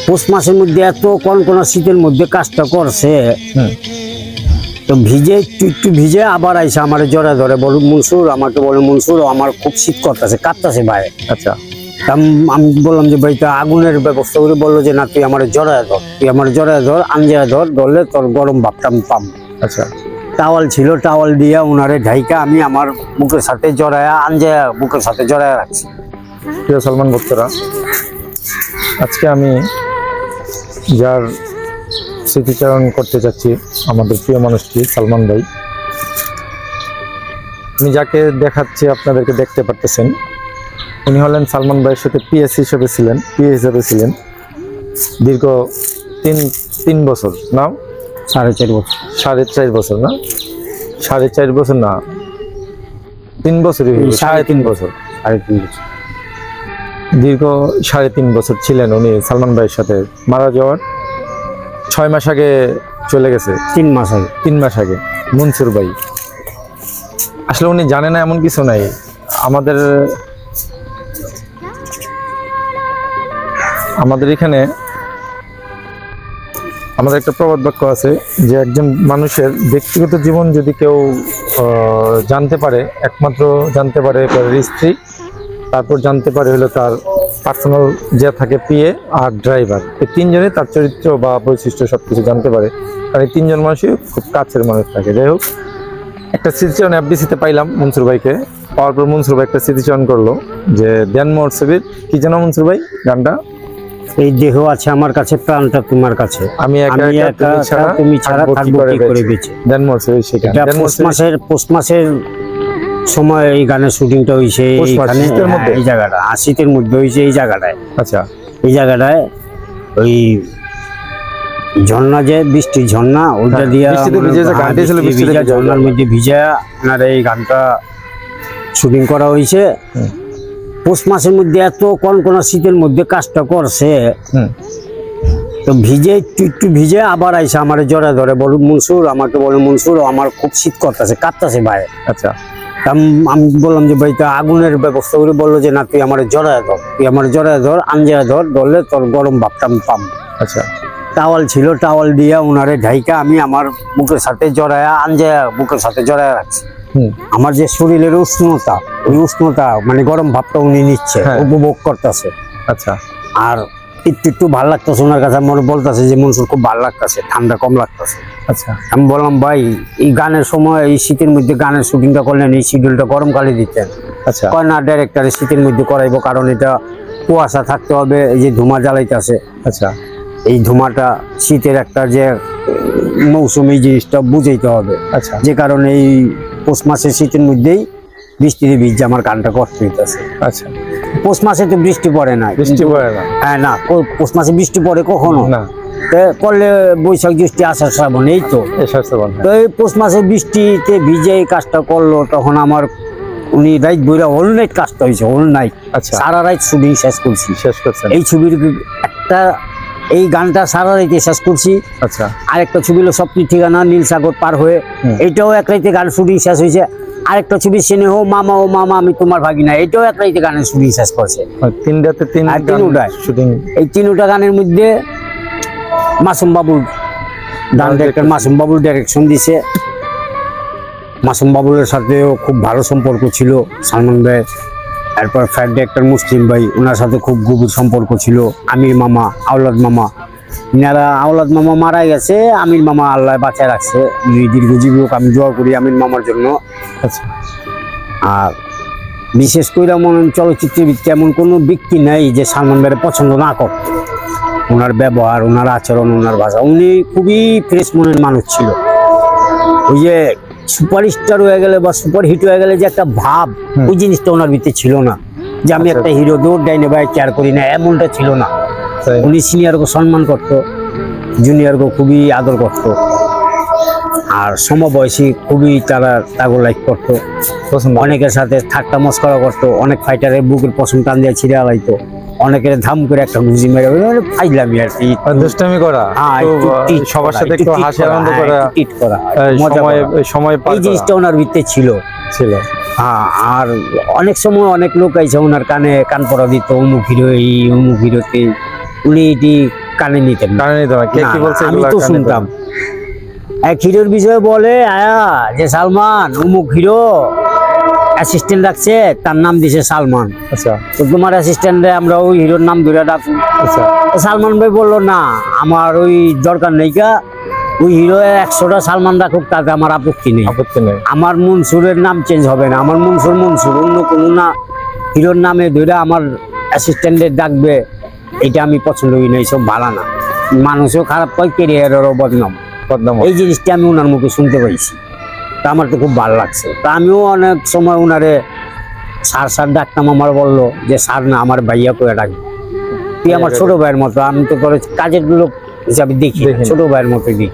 পৌষ মাসের মধ্যে এত কোন শীতের মধ্যে কাজটা করছে, তো ভিজে একটু ভিজে আবার আইসা আমার জড়া ধরে বলো মনসুর, আমাকে বলে মনসুর আমার খুব শীত করতেছে, কাঁপতেছে ভাই। আচ্ছা, আমি বললাম যে ভাই তা আগুনের ব্যবস্থা করে, বললো যে না তুই আমার জড়ায় ধর, তুই আমার জড়ায় ধর, আঞ্জায় ধরলে তোর গরম ভাবটা আমি পাবো। আচ্ছা, টাওয়াল ছিল, টাওয়াল দিয়া উনারে ঢাইকা আমি আমার বুকের সাথে জড়ায়া আঞ্জায়া বুকের সাথে জড়ায়া রাখছি। প্রিয় সালমান ভক্তরা, আজকে আমি যার স্মৃতিচারণ করতে যাচ্ছি আমাদের প্রিয় মানুষটি সালমান ভাই। আমি যাকে দেখাচ্ছি আপনাদেরকে দেখতে পারতেছেন, উনি হলেন সালমান ভাইয়ের সাথে পিএ হিসেবে ছিলেন দীর্ঘ তিন বছর না 4.5 বছর, 4.5 বছর না 4.5 বছর না 3 বছরই, 3.5 বছর, দীর্ঘ 3.5 বছর ছিলেন উনি সালমান ভাইয়ের সাথে। মারা যাওয়ার 6 মাস আগে চলে গেছে, 3 মাস আগে মনসুর ভাই। আসলে উনি জানে না এমন কিছু নাই। আমাদের এখানে আমাদের একটা প্রবাদ বাক্য আছে যে একজন মানুষের ব্যক্তিগত জীবন যদি কেউ জানতে পারে, একমাত্র জানতে পারে তার স্ত্রী, তারপর জানতে পারে হলো তার পার্সোনাল যে থাকে পিএ আর ড্রাইভার। এই 3 জনে তার চরিত্র বা বৈশিষ্ট্য সবকিছু জানতে পারে, কারণ এই 3 জন মানুষই খুব কাছের মানুষ থাকে। যাই হোক, একটা স্মৃতিচারণ এফডিসিতে পাইলাম মনসুর ভাইকে, পাওয়ার পর মনসুর ভাই একটা স্মৃতিচারণ করলো যে দেনমোহর ছবির কি যেন মনসুর ভাই গানটা, এই দেহ আছে আমার কাছে, প্রাণটা তোমার কাছে, আমি একা তুমি ছাড়া থাকবো কি করে বেঁচে। দেনমোহর ছবি, সেটা পৌষ মাসের সময় এই গানের শুটিংটা হয়েছে এইখানে, এই জায়গাটা শীতের মধ্যে হয়েছে এই জায়গাটায়। আচ্ছা, এই জায়গাটায় ওই ঝর্ণা, যে বৃষ্টির ঝর্ণা, ওইটা দিয়া ঝর্ণার মধ্যে ভিজা আপনার এই গানটা শুটিং করা হয়েছে। পৌষ মাসের মধ্যে এত কোন শীতের মধ্যে কাজটা করছে, তো ভিজে একটু ভিজে আবার আইসা আমার জড়া ধরে বলো মনসুর, আমাকে বলে মনসুর আমার খুব শীত করতেছে, কাঁপতেছে ভাই। আচ্ছা, আমি বললাম যে ভাই তা আগুনের ব্যবস্থা করে, বললো যে না তুই আমার জড়ায় ধর, তুই আমার জড়ায় ধর, আঞ্জায় ধরলে তোর গরম ভাবটা আমি পাবো। আচ্ছা, টাওয়াল ছিল, টাওয়াল দিয়া উনারে ঢাইকা আমি আমার বুকের সাথে জড়ায়া আঞ্জায়া বুকের সাথে জড়ায়া রাখছি। আমার যে শরীরের উষ্ণতা, ওই উষ্ণতা মানে গরম ভাবটা উনি নিচ্ছে, উপভোগ করতেছে। আচ্ছা, আর একটু ভালো লাগতেছে ওনার কাছে, মনে বলতেছে যে মনসুর খুব ভালো লাগতেছে, ঠান্ডা কম লাগতেছে। আচ্ছা, আমি বললাম ভাই এই গানের সময়, এই শীতের মধ্যে গানের শুটিংটা করলেন, এই শিডিউলটা গরমকালে দিতেন। আচ্ছা, কয় না ডাইরেক্টরে শীতের মধ্যে করাইবো, কারণ এটা কুয়াশা থাকতে হবে, এই যে ধুমা জ্বালাইতেছে। আচ্ছা, এই ধুমাটা শীতের একটা যে মৌসুম, এই জিনিসটা বুঝাইতে হবে। আচ্ছা, যে কারণে এই পৌষ মাসের শীতের মধ্যেই বৃষ্টির ভিজে আমার গানটা করতে হইতেছে। আচ্ছা, পৌষ মাসে তো বৃষ্টি পড়ে না, হ্যাঁ না, পৌষ মাসে বৃষ্টি পড়ে কখনো না, করলে বৈশাখ জ্যৈষ্ঠ আষাঢ় শ্রাবণ, এই তো এই পৌষ মাসে বৃষ্টিতে ভিজে এই কাজটা করলো, তখন আমার উনি রাইট বইরা হোল নাইট কাজটা হয়েছে, হোল নাইট। আচ্ছা, সারা রাত শুটিং শেষ করছেন এই ছবির একটা, এই গানটা সারা রাইতে শেষ করছি। আচ্ছা, আরেকটা ছবি হলো স্বপ্নের ঠিকানা, নীল সাগর পার হয়ে, এটাও এক রাইতে গান শুটিং শেষ হয়েছে। আরেকটা ছবি স্নেহ মামা ও মামা আমি তোমার ভাগিনা, এটাও এক রাইতে গানের শুটিং শেষ করছে। 3 রাতে 3টা শুটিং। এই 3টা গানের মধ্যে মাসুম বাবুল ডাইরেক্টর, মাসুম বাবুল ডাইরেকশন দিছে। মাসুম বাবুলের সাথেও খুব ভালো সম্পর্ক ছিল সালমান ভাই। এরপর ফায়ার ডাইরেক্টর মুসলিম ভাই, ওনার সাথে খুব গভীর সম্পর্ক ছিল। আমির মামা, আওলাদ মামা, ইনারা, আওলাদ মামা মারা গেছে, আমির মামা আল্লাহ বাঁচায় রাখছে, দীর্ঘজীবী হোক, আমি দোয়া করি আমির মামার জন্য। আচ্ছা, আর বিশেষ করে মনে চলচ্চিত্রের ভিত্তিতে এমন কোনো ব্যক্তি নাই যে সালমান ভাইয়ের পছন্দ না করত। ওনার ব্যবহার, ওনার আচরণ, ওনার ভাষা, উনি খুবই ফ্রেশ মনের মানুষ ছিল। ওই যে সুপারস্টার হয়ে গেলে বা সুপারহিট হয়ে গেলে যে একটা ভাব, ওই জিনিসটা ওনার ভিতরে ছিল না, যে আমি একটা হিরো দৌড় ডাইনে ভাই কেয়ার করি না, এমনটা ছিল না। উনি সিনিয়রকে সম্মান করতো, জুনিয়রকে খুবই আদর করতো, আর সমবয়সী খুবই তাকে লাইক করতো, অনেকের সাথে ঠাট্টা মস্করা করতো, অনেক ফাইটারের বুকের পছন্দ টান দিয়ে ছিঁড়ে আলাইতো, অনেকের ধাম করে একটা গুজি মেরে ফাইলামি আর কি, দুষ্টামি করা, সবার সাথে একটু হাসি আনন্দ করা, সময় এই জিনিসটা ওনার ভিতরে ছিল। হ্যাঁ, আর অনেক সময় অনেক লোক আইসে ওনার কানে কান পরা দিত, অমুক হিরো এই, অমুক হিরোতে, উনি এটি কানে নিতেন না। কানে নিত না, কে না, কি বলছে আমি এগুলা তো কানে নিত শুনতাম। না। এক হিরোর বিষয়ে বলে আয়া যে সালমান অমুক হিরো অ্যাসিস্ট্যান্ট রাখছে, তার নাম দিছে সালমান, আচ্ছা তো তোমার অ্যাসিস্ট্যান্টে আমরা ওই হিরোর নাম ধরে ডাকু। আচ্ছা তো সালমান ভাই বললো না আমার ওই দরকার নেই, কা ওই হিরো 100টা সালমান রাখুক, তাতে আমার আপত্তি নেই। আপত্তি নেই। আমার মনসুরের নাম চেঞ্জ হবে না, আমার মনসুর মনসুর, অন্য কোনো না হিরোর নামে ধরে আমার অ্যাসিস্ট্যান্টের ডাকবে, এটা আমি পছন্দ করি না, এইসব ভালো না। মানুষও খারাপ পায়, কেরিয়ারেরও বদনাম। বদনাম এই জিনিসটা আমি ওনার মুখে শুনতে পাইছি, তা আমার তো খুব ভালো লাগছে। তা আমিও অনেক সময় ওনারে স্যার স্যার ডাকতাম, আমার বললো যে স্যার না, আমার ভাইয়া করে ডাকবে, তুই আমার ছোট ভাইয়ের মতো, আমি তো তোর কাজের লোক হিসাবে দেখি, দেখি না। ছোট ভাইয়ের মতো দেখি।